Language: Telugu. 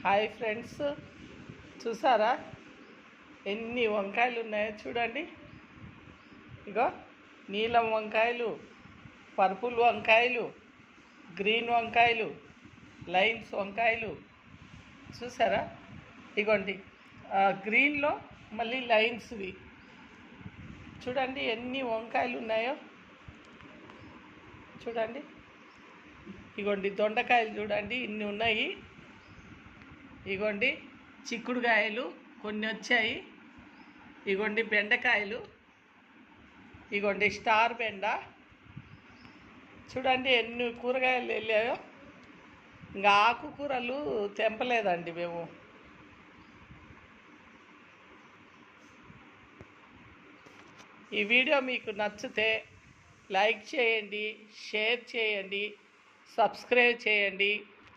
హాయ్ ఫ్రెండ్స్, చూసారా ఎన్ని వంకాయలు ఉన్నాయో చూడండి. ఇగో నీలం వంకాయలు, పర్పుల్ వంకాయలు, గ్రీన్ వంకాయలు, లైన్స్ వంకాయలు చూసారా. ఇగోండి గ్రీన్లో మళ్ళీ లైన్స్వి చూడండి ఎన్ని వంకాయలు ఉన్నాయో చూడండి. ఇగోండి దొండకాయలు చూడండి ఇన్ని ఉన్నాయి. ఇగోండి చిక్కుడుకాయలు కొన్ని వచ్చాయి. ఇగోండి బెండకాయలు, ఇగోండి స్టార్ బెండ చూడండి ఎన్ని కూరగాయలు వెళ్ళాయో. ఇంకా ఆకుకూరలు తెంపలేదండి మేము. ఈ వీడియో మీకు నచ్చితే లైక్ చేయండి, షేర్ చేయండి, సబ్స్క్రైబ్ చేయండి.